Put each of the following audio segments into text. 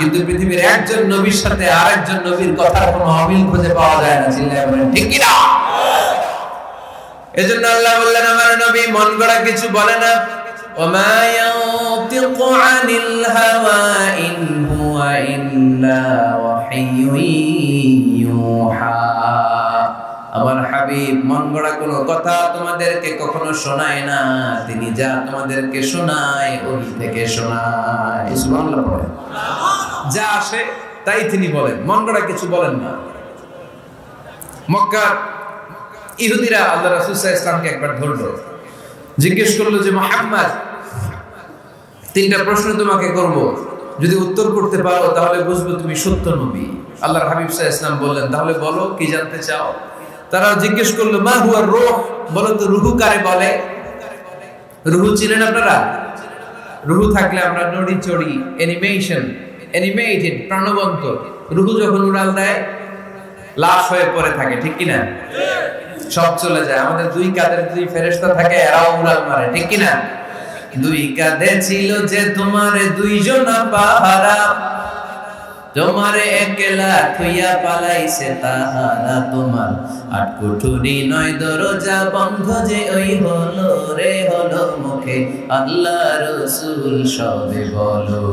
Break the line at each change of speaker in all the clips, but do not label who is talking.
কিন্তু পৃথিবীর একজন নবীর সাথে আরেকজন নবীর কথার কোনো অমিল খুঁজে পাওয়া যায় না। চিল্লায় বলেন ঠিক কি না? এজন্য আল্লাহ বললেন আমার নবী মন গড়া কিছু বলে না। ওমা ইয়ানতিকু আনিল হাওয়া ইন হুয়া ইল্লা ওয়াহিয়ুন ইউহা। আমার হাবিব মন গড়া কোনো কথা তোমাদেরকে কখনো শোনায় না, তিনি যা তোমাদেরকে শোনায় ওহি থেকে শোনায়। সুবহানাল্লাহ পড়েন। যা আসে তাই তিনি বলেন, মন গড়া কিছু বলেন না। মক্কার ইহুদিরা আল্লাহ রাসূল সাল্লাল্লাহু আলাইহি ওয়াসাল্লামকে একবার ধরলো, জিজ্ঞেস করলো যে মুহাম্মদ, তিনটা প্রশ্ন তোমাকে করব, যদি উত্তর করতে পারো তাহলে বুঝবো তুমি সত্য নবী। আল্লাহর হাবিব সাল্লাল্লাহু আলাইহি ওয়াসাল্লাম বললেন, তাহলে বলো কি জানতে চাও? তারা জিজ্ঞেস করলো মা হুয়া রূহ, বলো তো রূহ কারে বলে? রূহ চিনেন আপনারা? রূহ থাকলে আমরা নড়ি চড়ি, অ্যানিমেটেড, প্রাণবন্ত। রূহ যখন উড়াল দেয় লাশ হয়ে পড়ে থাকে, ঠিক কি না? সব চলে যায়। আমাদের দুই কাঁধের দুই ফেরেশতা থাকে, এরাও উড়াল মারে, ঠিক কি না? দুই কাঁধে ছিল যে তোমারে দুইজনা পাহারা, তোমারে একলা থইয়া পালাইছে তাহারা। তোমার আট কুঠুরি নয় দরজা বন্ধ যে ওই হলো রে হলো মুখে আল্লাহ রাসূল সবে বলো।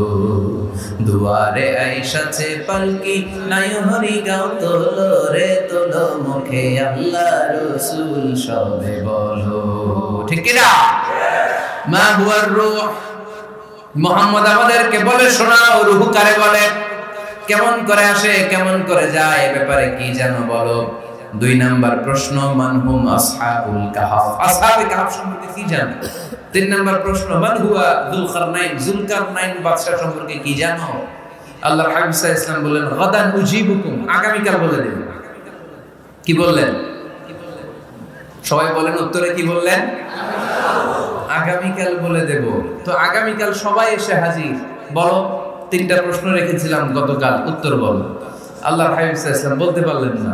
দুয়ারে আইসাছে পালকি নাই হরি গাও তোলো রে তোলো মুখে আল্লাহ রাসূল সবে বলো। ঠিক কি না? মা হুয়া রূহ, মুহাম্মদ আমাদেরকে বলে শোনাও রূহ কারে বলে, কেমন করে আসে, কেমন করে যায়, এ ব্যাপারে কি জানো বলো। দুই নাম্বার প্রশ্ন মানহুম আসহাবুল কাহফ, আসহাবে কাহফ সম্পর্কে কি জানো? তিন নাম্বার প্রশ্ন মান হুয়া যুলকারনাইন বাদশা সম্পর্কে কি জানো? আল্লাহর হাবিব সাল্লাল্লাহু আলাইহি ওয়াসাল্লাম বললেন গাদান উজিবুকুম, আগামীকাল বলে দেব। কি বললেন? সবাই বলেন উত্তরে কি বললেন? আগামীকাল বলে দেব। তো আগামীকাল সবাই এসে হাজির। বলো তিনটা প্রশ্ন রেখেছিলাম গতকাল, উত্তর বল। আল্লাহর হাবিব সাল্লাল্লাহু আলাইহি ওয়াসাল্লাম বলতে পারলেন না,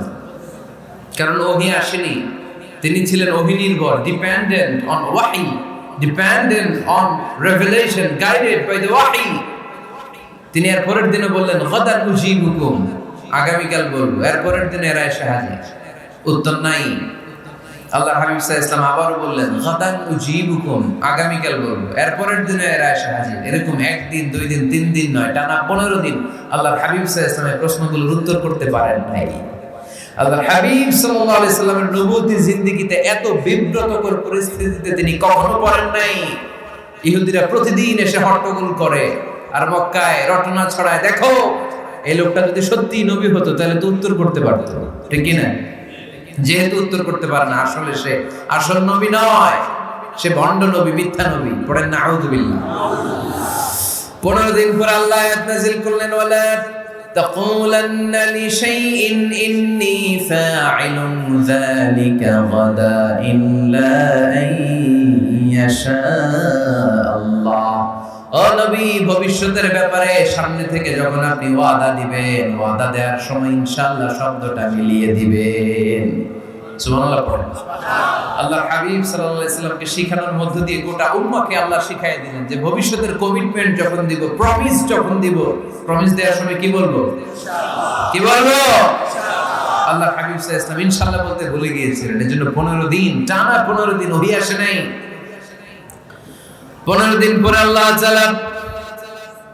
কারণ ওহী আসেনি। তিনি ছিলেন ওহী নির্ভর, ডিপেন্ডেন্ট অন ওয়াহি, dependent on revelation, guided by the ওয়াহি। তিনি এর পরের দিনে বললেন গাদান উজিবুকুম, আগামীকাল বলবো। এর পরের দিনে এরা এসে হাজির, উত্তর নাই। আল্লাহর হাবিব সাল্লাল্লাহু আলাইহি ওয়াসাল্লাম আবারও বললেন গাদান উজিবুকুম, আগামীকাল বলবো। এর পরের দিনে এরা এসে হাজির। এরকম একদিন, দুই দিন, তিন দিন নয়, টানা 15 দিন আল্লাহর হাবিব সাল্লাল্লাহু আলাইহি ওয়াসাল্লাম প্রশ্নগুলোর উত্তর করতে পারেন নাই। আল্লাহর হাবিব সাল্লাল্লাহু আলাইহি ওয়াসাল্লামের নবুয়তী জিন্দেগিতে এত বিব্রতকর পরিস্থিতিতে তিনি কখনো পড়েন নাই। ইহুদিরা প্রতিদিন এসে হট্টগোল করে আর মক্কায় রটনা ছড়ায়, দেখো এই লোকটা যদি সত্যি নবী হতো তাহলে তো উত্তর করতে পারতো, ঠিক কি না? যেহেতু উত্তর করতে পারে না, আসলে সে আসল নবী নয়, সে ভণ্ড নবী, মিথ্যা নবী। পড়েন না আউযুবিল্লাহ। 15 দিন পর আল্লাহ আয়াত নাযিল করলেন ওয়ালা তাকুলান্না লিশাইইন ইন্নী ফাইলুন যালিকা গাদা ইল্লা আইয়াশা আল্লাহ। ও নবী, ভবিষ্যতের ব্যাপারে সামনে থেকে যখন আপনি ওয়াদা দিবেন, ওয়াদা দেওয়ার সময় ইনশাআল্লাহ শব্দটা মিলিয়ে দিবেন। সুবহানাল্লাহ পড়েন। আল্লাহর হাবিব সাল্লাল্লাহু আলাইহি ওয়াসাল্লামকে শিখানোর মধ্য দিয়ে গোটা উম্মাহকে আল্লাহ শিখাই দিলেন যে ভবিষ্যতের কমিটমেন্ট যখন দিব, প্রমিস যখন দিব, প্রমিস দেওয়ার সময় কি বলবো? ইনশাআল্লাহ। কি বলবো? ইনশাআল্লাহ। আল্লাহর হাবিব সাল্লাল্লাহু আলাইহি ওয়াসাল্লাম ইনশাআল্লাহ বলতে ভুলে গিয়েছিলেন। এজন্য 15 দিন, টানা 15 দিন ওহী আসে নাই। 15 দিন পরে আল্লাহ তাআলা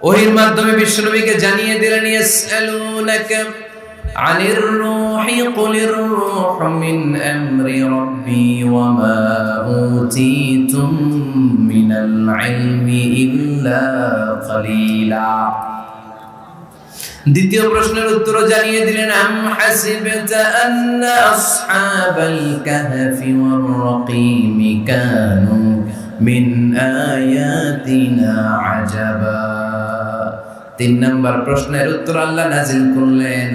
ওহীর মাধ্যমে বিশ্বনবীকে জানিয়ে দিলেন ইয়াসআলুনাকা আনির রূহি কুলির রূহু মিন আমরি রাব্বি ওয়া মা উতীতুম মিনাল ইলমি ইল্লা কালিলা। দ্বিতীয় প্রশ্নের উত্তরও জানিয়ে দিলেন আম হাসিবতা আন্না আসহাবাল কাহফি ওয়ার রাকিম কানু মিন আয়াতিনা আজাবা। 3 নম্বর প্রশ্নের উত্তর আল্লাহ নাযিল করলেন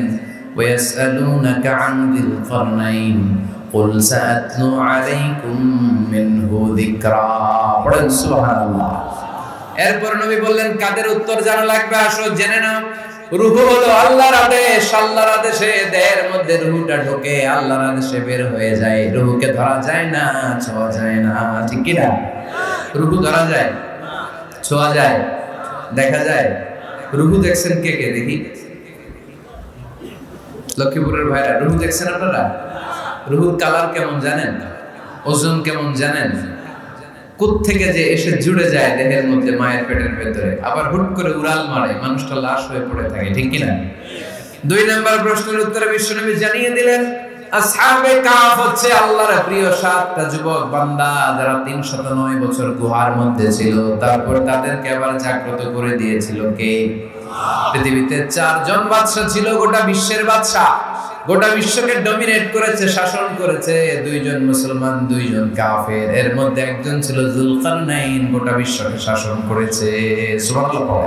ওয়ায়াসআলুনাকা আন যিল কারনাইন কুল সাআতলু আলাইকুম মিনহু যিকরা। পড়েন সুবহানাল্লাহ। এরপর নবী বললেন কাদের উত্তর জানা লাগবে, আসো জেনে নাও। রূহ হলো আল্লাহর আদেশ, আল্লাহর আদেশে দেহের মধ্যে রূহটা ঢোকে, আল্লাহর আদেশে বের হয়ে যায়। রূহকে ধরা যায় না, ছোঁয়া যায় না, ঠিক কি না? রূহ ধরা যায়, ছোঁয়া যায়, দেখা যায়? রুহু দেখছেন কে কে দেখি? লক্ষ্মীপুরের ভাইরা রুহু দেখছেন আপনারা? রুহুর কালার কেমন জানেন? ওজন কেমন জানেন? কোত্থেকে যে এসে জুড়ে যায় দেহের মধ্যে, মায়ের পেটের ভেতরে, আবার হুট করে উড়াল মারে, মানুষটা লাশ হয়ে পড়ে থাকে, ঠিক কিনা? 2 নম্বর প্রশ্নের উত্তরে বিশ্বনবী জানিয়ে দিলেন, আসহাবে কাফ হচ্ছে আল্লাহর প্রিয় 7টা যুবক বান্দা যারা 309 বছর গুহার মধ্যে ছিল। তারপর তাদেরকে আবার জাগ্রত করে দিয়েছিল কে? পৃথিবীতে 4 জন বাদশা ছিল, গোটা বিশ্বের বাদশা, গোটা বিশ্বকে ডমিনেট করেছে, শাসন করেছে। 2 জন মুসলমান, 2 জন কাফের। এর মধ্যে একজন ছিল যুলকারনাইন, গোটা বিশ্বকে শাসন করেছে। সুবহানাল্লাহ।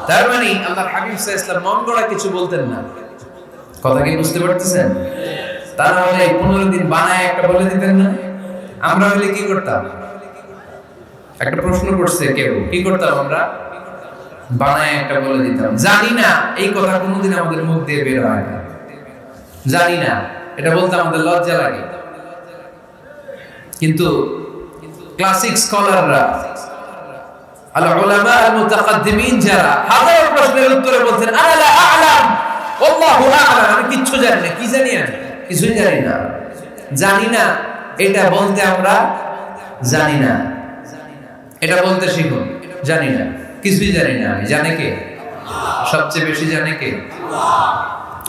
তার মানে আল্লাহর হাবিব সাল্লাল্লাহু আলাইহি ওয়াসাল্লাম মন গড়া কিছু বলতেন না। কথা কি বুঝতে পারতেছেন? তারা হলে 15 দিন বানায় একটা বলে দিতেন না? আমরা হলে কি করতাম? একটা প্রশ্ন করছে কেউ, কি করতাম আমরা? বানায় একটা বলে দিতাম। জানি না এই কথা কোনোদিন আমাদের মুখ দিয়ে বের হয় না, জানি না, এটা বলতে আমাদের লজ্জা লাগে। কিন্তু ক্লাসিক স্কলাররা, আল উলামা আল মুতাকাদ্দিমিন যারা, হাজার প্রশ্নের উত্তরে বলতেন আলা আ'লাম আল্লাহু আ'লাম, আমি কিচ্ছু জানি না। কি জানি? আমি কিছুই জানি না। জানি না এটা বলতে আমরা জানি না, এটা বলতে শিখুন। জানি না, কিছুই জানি না আমি। জানে কে? সবচেয়ে বেশি জানে কে?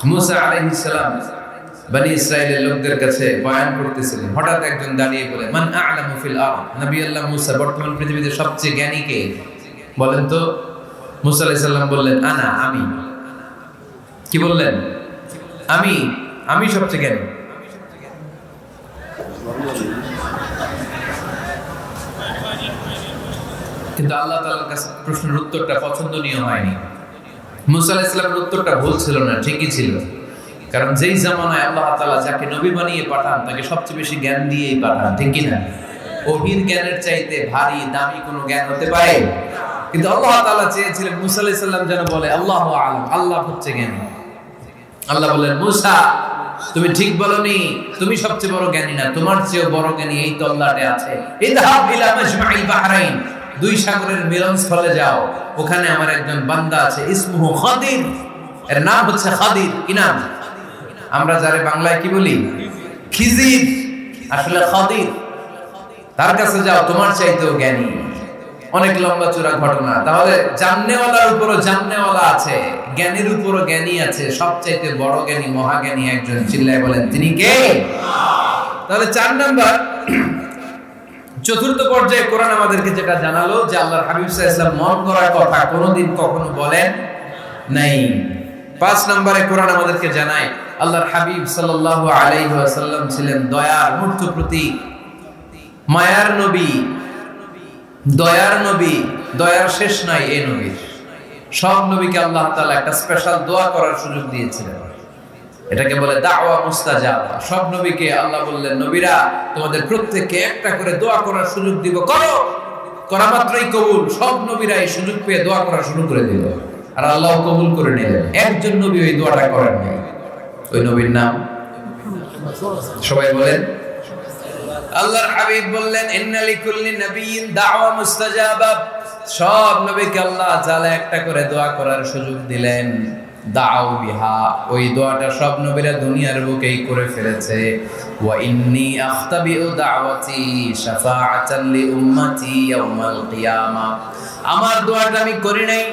মুসা আলাইহিস সালাম বনি ইসরাইলের লোকদের কাছে বয়ান করতেছিলেন। হঠাৎ একজন দাঁড়িয়ে বলে, মান আ'লামু ফিল আরদ, নবী আল্লাহ মুসা, বর্তমান পৃথিবীতে সবচেয়ে জ্ঞানী কে বলেন তো? মুসা আলাইহিস সালাম বললেন, আনা, আমি। কি বললেন? আমি সবচেয়ে জ্ঞানী। কিন্তু আল্লাহ তাআলার কাছে প্রশ্নের উত্তরটা পছন্দনীয় হয়নি। মুসা আলাইহিস সালামের উত্তরটা ভুল ছিল না, ঠিকই ছিল। কারণ যেই জামানায় আল্লাহ তাআলা যাকে নবী বানিয়ে পাঠান তাকে সবচেয়ে বেশি জ্ঞান দিয়েই পাঠান, ঠিক কি না? ওহীর জ্ঞানের চাইতে ভারী দামি কোনো জ্ঞান হতে পারে? কিন্তু আল্লাহ তাআলা চেয়েছিলেন মুসা আলাইহিস সালাম যেন বলে আল্লাহু আ'লাম, আল্লাহ হচ্ছে জ্ঞানী। আল্লাহ বললেন, মুসা তুমি ঠিক বলনি, তুমি সবচেয়ে বড় জ্ঞানী না, তোমার চেয়ে বড় জ্ঞানী এই তল্লাটে আছে। ইযহাব ইলা মাজমাইল বাহরাইন, 2 সাগরের মিলনস্থলে যাও, ওখানে আমার একজন বান্দা আছে, ইসমুহু খাদির, এর নাম হচ্ছে খাদির। কি নাম? আমরা যারে বাংলায় কি বলি? খিজির, আসলে খাদির। তার কাছে যাও, তোমার চাইতেও জ্ঞানী। অনেক লম্বা চূড়া ঘটনা। তাহলে জাননেওয়ালার উপরও জাননেওয়ালা আছে, জ্ঞানীর উপরও জ্ঞানী আছে। সবচাইতে বড় জ্ঞানী, মহাজ্ঞানী একজন, চিল্লায় বলেন তিনি কে? তাহলে 4 নাম্বার, চতুর্থ পর্যায়ে কোরআন আমাদেরকে যেটা জানালো যে আল্লাহর হাবিব সাল্লাল্লাহু আলাইহি ওয়াসাল্লাম মন করার কথা কোনোদিন কখনো বলেন নাই। 5 নম্বরে কোরআন আমাদেরকে জানায় আল্লাহর হাবিব সাল্লাল্লাহু আলাইহি ওয়াসাল্লাম ছিলেন দয়ার মূর্ত প্রতীক, মায়ার নবী, দয়ার নবী। দয়ার শেষ নাই এই নবীর। সব নবীকে আল্লাহ তাআলা একটা স্পেশাল দোয়া করার সুযোগ দিয়েছিলেন, এটাকে বলে দাওয়া মুস্তাজাবা। সব নবীকে আল্লাহ বললেন, নবীরা তোমাদের প্রত্যেককে একটা করে দোয়া করার সুযোগ দিব, করো। করা মাত্রই কবুল। সব নবীরা এই সুযোগ পেয়ে দোয়া করা শুরু করে দিল, আর আল্লাহ কবুল করে নিলেন। একজন নবী ওই দোয়াটা করেন নাই। ওই নবীর নাম সবাই বলেন। আল্লাহর হাবিব বললেন, ইন্না লিকুল্লি নাবিয়্যিন দাওয়া মুস্তাজাবা। সব নবীকে আল্লাহ তাআলা একটা করে দোয়া করার সুযোগ দিলেন। দাও বিহা, ওই দোয়াটা সব নবীরা দুনিয়ার বুকেই করে ফেলেছে। ওয়া ইন্নী আখতাবিউ দাওয়াতি শাফাআতান লি উম্মতি ইয়াউমাল কিয়ামা। আমার দোয়াটা আমি করি নাই,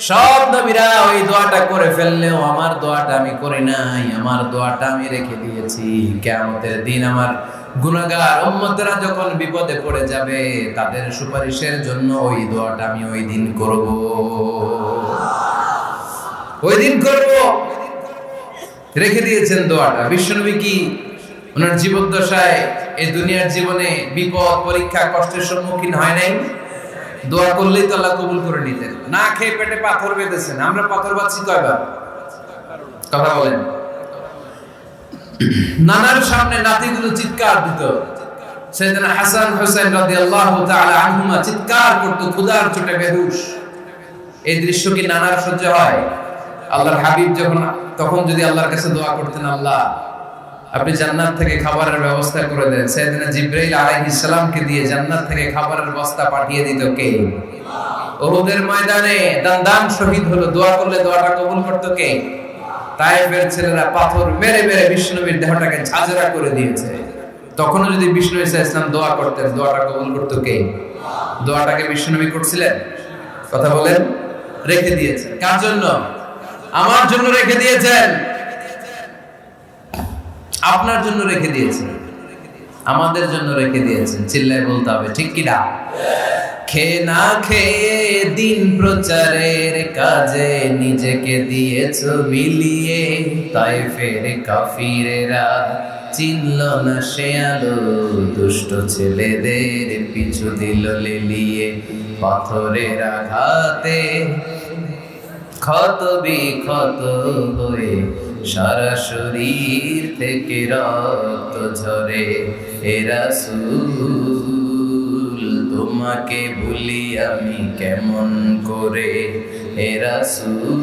সব নবীরা ওই দোয়াটা করে ফেললেও আমার দোয়াটা আমি করি নাই। আমার দোয়াটা আমি রেখে দিয়েছি কিয়ামতের দিন আমার গুনাহগার উম্মতরা যখন বিপদে পড়ে যাবে তাদের সুপারিশের জন্য ওই দোয়াটা আমি ওই দিন করব, ওই দিন করব। রেখে দিয়েছেন দোয়াটা। বিশ্বনবী কি ওনার জীবদ্দশায় এই দুনিয়ার জীবনে বিপদ, পরীক্ষা, কষ্টের সম্মুখীন হয় নাই? দোয়া করলেই তো আল্লাহ কবুল করে নিতেন। না খেয়ে পেটে পাথর বেঁধেছেন। আমরা পাথর বাঁধছি কয়বার? কথা বলেন। নানার সামনে নাতিগুলো চিৎকার দিত। সাইয়েদনা হাসান হুসাইন রাদিয়াল্লাহু তাআলা আনহুমা চিৎকার করত, ক্ষুধার চোটে বেহুশ। এই দৃশ্য কি নানার সহ্য হয়? আল্লাহর হাবিব যখন তখন যদি আল্লাহর কাছে দোয়া করতেন, আল্লাহ আপনি জান্নাত থেকে খাবারের ব্যবস্থা করে দেন। সাইয়েদনা জিবরাইল আলাইহিস সালামকে দিয়ে জান্নাত থেকে খাবারের বস্তা পাঠিয়ে দিত কে? উহুদের ময়দানে দান শহীদ হলো, দোয়া করলে দোয়াটা কবুল করত কে? তায়েফের ছেলেরা পাথর মেরে মেরে বিষ্ণুনবীর দেহটাকে ঝাঁঝরা করে দিয়েছে। তখনও যদি বিষ্ণু ঈসা ইসলাম দোয়া করতেন, দোয়াটা কবুল করত কে? দোয়াটাকে বিষ্ণুনবী করছিলেন? কথা বলেন। রেখে দিয়েছেন কার জন্য? আমার জন্য রেখে দিয়েছেন, আপনার জন্য রেখে দিয়েছেন, আমাদের জন্য রেখে দিয়েছেন। চিল্লায় বলতে হবে ঠিক কি না? খেয়ে না খেয়ে দিন প্রচারের কাজে নিজেকে দিয়েছ মিলিয়ে, তায়েফের কাফিরেরা চিনল না সে আলো, দুষ্ট ছেলেদের পিছু দিল লেলিয়ে, পাথরের আঘাতে ক্ষত বিক্ষত হয়ে সারা শরীর থেকে রক্ত ঝরে। এ রাসূল তোমাকে ভুলি আমি কেমন করে, এ রাসূল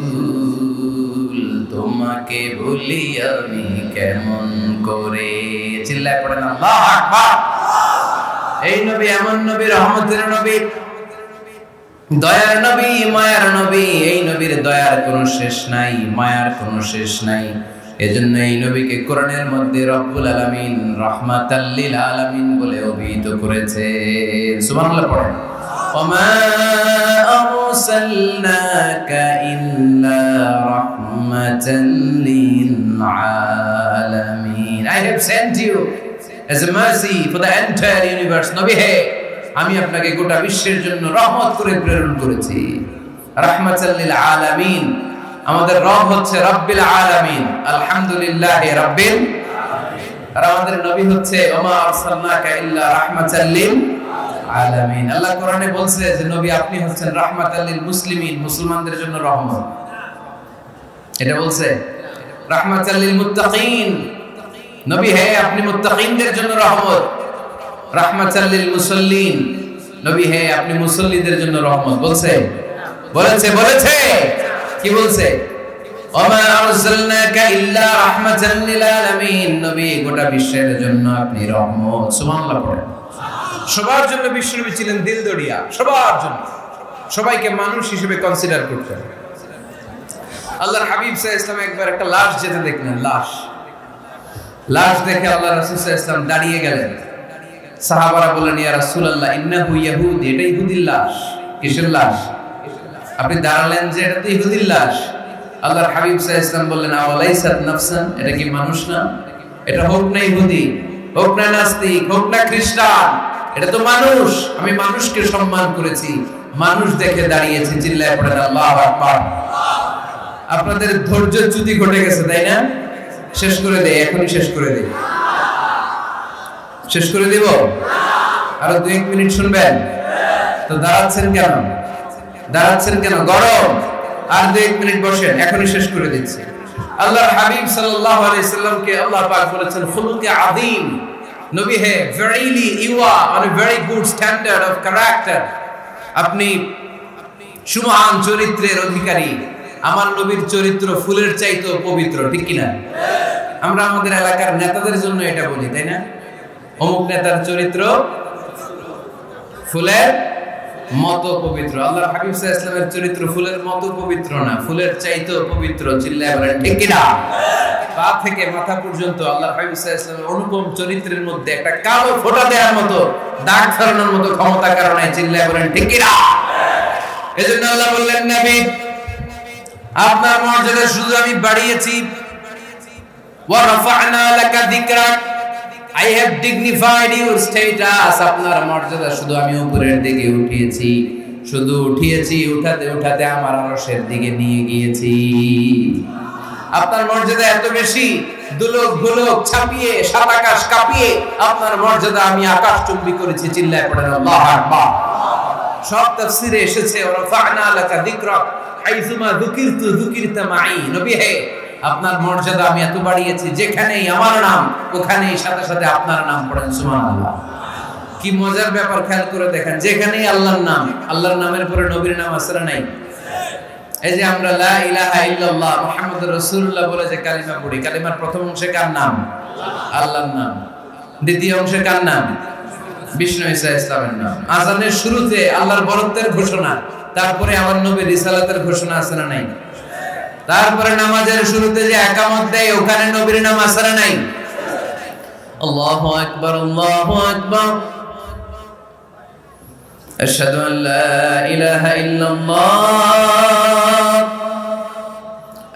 তোমাকে ভুলি আমি কেমন করে। চিল্লায় পড়েন আল্লাহু আকবার। এই নবী এমন নবী, রহমতের নবী, দয়ার নবী, মায়ার নবী। এই নবীর দয়ার কোনো শেষ নাই, মায়ার কোনো শেষ নাই। এজন্য এই নবীকে কোরআনের মধ্যে রব্বুল আলামিন রাহমাতাল লিল আলামিন বলে অভিহিত করেছে। সুবহানাল্লাহ পড়েন। ওমা আরসালনাকা ইল্লা রাহমাতাল লিল আলামিন। I have sent you as a mercy for the entire universe. নবী হে, আমি আপনাকে গোটা বিশ্বের জন্য রহমত করে প্রেরণ করেছি। রাহমাতাল লিল আলামিন। আমাদের রব হচ্ছে রব্বিল আলামিন, আলহামদুলিল্লাহি রাব্বিল আলামিন। আর আমাদের নবী হচ্ছে ওমা আরসালনাকা ইল্লা রাহমাতাল লিল আলামিন। আল্লাহ কোরআনে বলছে যে নবী আপনি হচ্ছেন রাহমাতাল লিল মুসলিমিন, মুসলমানদের জন্য রহমত। এটা বলছে রাহমাতাল লিল মুত্তাকিন। নবী হে, আপনি মুত্তাকিনদের জন্য রহমত। রাহমাতাল লিল মুসাল্লিন। নবী হে, আপনি মুসল্লিদের জন্য রহমত। বলছে বলেছে কি বলছে? ওমা আরসালনাকা ইল্লা রাহমাতাল লিল আলামিন। নবী গোটা বিশ্বের জন্য আপনি রহমত। সুবহানাল্লাহ পড়েন। সবার জন্য বিশ্বনবী ছিলেন দিলদরিয়া, সবার জন্য, সবাইকে মানুষ হিসেবে কনসিডার করতেন। আল্লাহর হাবিব সাল্লাল্লাহু আলাইহি ওয়াসাল্লাম একবার একটা লাশ যেতে দেখলেন। লাশ দেখে আল্লাহ রাসূল সাল্লাল্লাহু আলাইহি ওয়াসাল্লাম দাঁড়িয়ে গেলেন। সাহাবারা বললেন, ইয়া রাসূলুল্লাহ ইন্নাহু ইয়াহুদি। এটা ইহুদির লাশ। কিসের লাশ? আপনি দাঁড়ালেন যে এটা তো ইহুদির লাশ। আল্লাহর হাবিব সাল্লাল্লাহু আলাইহি ওয়াসাল্লাম বললেন, আওয়ালাইসাত নাফসান। এটা কি মানুষ না? এটা হোক না ইহুদি, হোক না নাস্তিক, হোক না খ্রিস্টান, এটা তো মানুষ। আমি মানুষকে সম্মান করেছি, মানুষ দেখে দাঁড়িয়েছি। চিল্লায় পড়েন আল্লাহু আকবার। আপনাদের ধৈর্যচ্যুতি ঘটে গেছে, তাই না? শেষ করে দেই, এখনই শেষ করে দেই। শেষ করে দিব? আরো 2-1 মিনিট শুনবেন তো? দাঁড়াচ্ছেন কেন? গরম। আর 2-1 মিনিট বসেন, এখনই শেষ করে দিচ্ছি। আল্লাহর হাবিব সাল্লাল্লাহু আলাইহি সাল্লামকে আল্লাহ পাক বলেছেন খুলুকে আযীম। নবী হে, verily you are on a very good standard of character. আপনি সুমহান চরিত্রের অধিকারী। আমার নবীর চরিত্র ফুলের চাইতেও পবিত্র, ঠিক কি না? আমরা আমাদের এলাকার নেতাদের জন্য এটা বলি, তাই না? অমুক নেতার চরিত্র ফুলের মতো পবিত্র। আল্লাহর হাবিব সাল্লাল্লাহু আলাইহি ওয়াসাল্লামের চরিত্র ফুলের মতো পবিত্র না, ফুলের চাইতেও পবিত্র। চিল্লায় বলেন ঠিক কি না? পা থেকে মাথা পর্যন্ত আল্লাহর হাবিব সাল্লাল্লাহু আলাইহি ওয়াসাল্লামের অনুপম চরিত্রের মধ্যে একটা কালো ফোঁটা দেওয়ার মতো, দাগ ছড়ানোর মতো ক্ষমতা কারণে। চিল্লায় বলেন ঠিক কি না? এজন্য আল্লাহ বললেন, নবী আপনার মর্যাদা শুধু আমি বাড়িয়েছি। ওয়া রাফা'না লাকা যিকরাক। I have dignified your status. আপনার মর্যাদা শুধু আমি উপরের দিকে উঠিয়েছি, শুধু উঠিয়েছি, উঠাতে আমার আরশের দিকে নিয়ে গিয়েছি। আপনার মর্যাদা এত বেশি, দুলক ভুলক ছাপিয়ে, সাত আকাশ কাঁপিয়ে আপনার মর্যাদা আমি আকাশচুম্বী করেছি। চিল্লায় পড়েন আল্লাহু আকবার। সব তাফসীরে এসেছে ওয়া রাফা'না লাকা যিকরাক হাইসুমা যুকিরতু যুকিরতা মাই। নবী হে, আপনার মর্যাদা আমি এত বাড়িয়েছি, যেখানেই আমার নাম ওখানেই সাথে সাথে আপনার নাম। পড়েন সুবহানাল্লাহ। কি মজার ব্যাপার, খেয়াল করে দেখেন, যেখানেই আল্লাহর নাম, আল্লাহর নামের পরে নবীর নাম আছে না নাই? এই যে আমরা লা ইলাহা ইল্লাল্লাহ মুহাম্মাদুর রাসূলুল্লাহ বলে যে কালিমা পড়ি, কালিমার প্রথম অংশে কার নাম? আল্লাহর নাম। দ্বিতীয় অংশে কার নাম? বিষ্ণু ঈসা ইসলামের নাম। আযানের শুরুতে আল্লাহর বরত্বের ঘোষণা, তারপরে আমার নবীর রিসালাতের ঘোষণা আছে না নাই? তারপরে নামাজের শুরুতে যে ইকামত দেয় ওখানে নবীর নাম আছে না নাই? আল্লাহু আকবার, আল্লাহু আকবার। আশহাদু আন লা ইলাহা ইল্লাল্লাহ,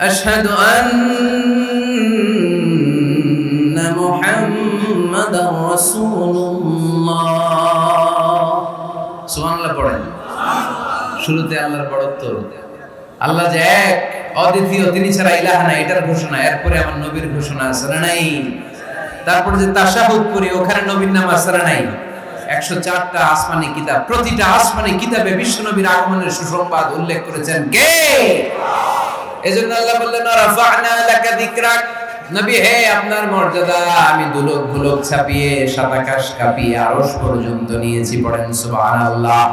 আশহাদু আন্না মুহাম্মাদার রাসূলুল্লাহ। সুবহানাল্লাহ পড়েন। শুরুতে আল্লাহর বড়ত্ব, আল্লাহ যে এক অদ্বিতীয়, তিনি ছাড়া ইলাহ নাই, এটার ঘোষণা। এরপরে আমার নবীর ঘোষণা আছে না নাই? তারপরে যে তাশাহুদ করি ওখানে নবীর নাম আছে না নাই? 104টা আসমানি কিতাব, প্রতিটা আসমানি কিতাবে বিশ্ব নবীর আগমনের সুসংবাদ উল্লেখ করেছেন কে? এজন্য আল্লাহ বললেন রাফা'না লাকা যিকরাক, নবী হে আপনার মর্যাদা আমি দুলক ভুলক ছাপিয়ে সাত আকাশ কাঁপিয়ে আরশ পর্যন্ত নিয়েছি। পড়েন সুবহানাল্লাহ।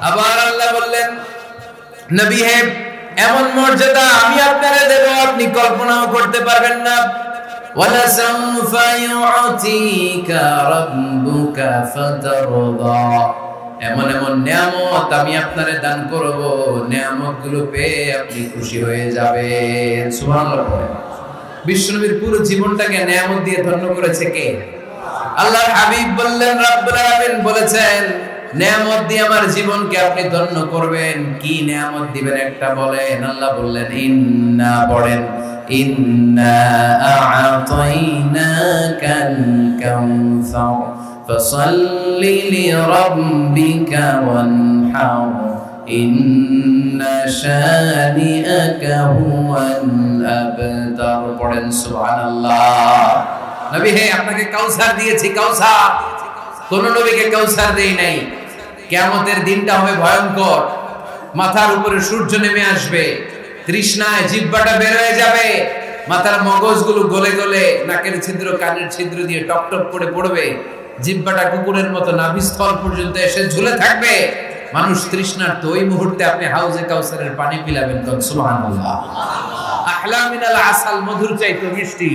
আবার আল্লাহ বললেন নবী হে এমন মর্যাদা আমি আপনারে দেব আপনি কল্পনাও করতে পারবেন না। ওয়ালা সাউফা ইউতিকা রাব্বুকা ফাতারদা, এমন এমন নিয়ামত আমি আপনারে দান করব, নিয়ামতগুলো পেয়ে আপনি খুশি হয়ে যাবেন। সুবহানাল্লাহ। বিশ্বনবীর পুরো জীবনটাকে নিয়ামত দিয়ে ধন্য করেছে কে? আল্লাহর হাবিব বললেন, রব্বুল আলামিন বলেছেন নিয়ামত দিয়ে আমার জীবনকে আপনি ধন্য করবেন। কি নিয়ামত দিবেন একটা বলেন। আল্লাহ বললেন ইন্না, পড়েন ইন্না আ'তাইনাকাল কাউসার ফাসাল্লি লিরাব্বিকা ওয়ানহার ইন্না শানিআকা হুয়াল আবতার। পড়েন সুবহানাল্লাহ। নবী হে আপনাকে কাউসার দিয়েছি, কাউসার। কোন নবীকে কাউসার দেই নাই। কিয়ামতের দিনটা হবে ভয়ঙ্কর, মাথার উপরে সূর্য নেমে আসবে, তৃষ্ণায় জিহ্বাটা বের হয়ে যাবে, মাথার মগজগুলো গলে গলে নাকের ছিদ্র কানের ছিদ্র দিয়ে টপ টপ করে পড়বে, জিহ্বাটা কুকুরের মতো নাভিস্থল পর্যন্ত এসে ঝুলে থাকবে। মানুষ তৃষ্ণার্ত, ওই মুহূর্তে আপনি হাউজে কাউসারের পানি পিলাবেন। সুবহানাল্লাহ। আহলা মিনাল আসাল, মধুর চাইতো মিষ্টি,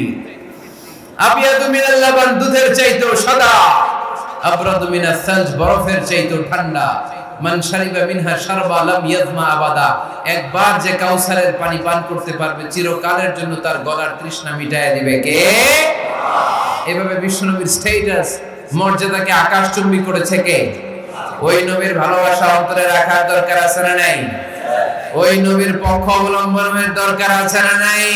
আবিয়াদু মিনাল লাবান, দুধের চাইতো সাদা, আবরাদু মিনাস সালজ, বরফের চাইতো ঠান্ডা। মান শারিবা মিনহা শারবা লাম ইয়াজমা আবাদা, একবার যে কাউসারের পানি পান করতে পারবে চিরকালের জন্য তার গলার তৃষ্ণা মিটায় দিবে কে? এভাবে বিশ্বনবীর স্ট্যাটাস মর্যাদাকে আকাশচুম্বী করেছে কে? ওই নবীর ভালোবাসা অন্তরে রাখার দরকার আছে না নাই? ওই নবীর পক্ষ অবলম্বনের দরকার আছে না নাই?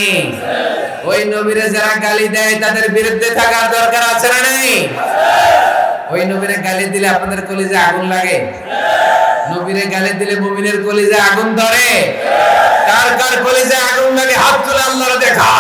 ওই নবীরে যারা গালি দেয় তাদের বিরুদ্ধে থাকার দরকার আছে না নাই? ওই নবীরে গালি দিলে আপনাদের কলিজে আগুন লাগে? নবীরে গালি দিলে মুমিনের কলিজে আগুন ধরে? কার কার কলিজে আগুন লাগে হাত তুলে আল্লাহর দেখা।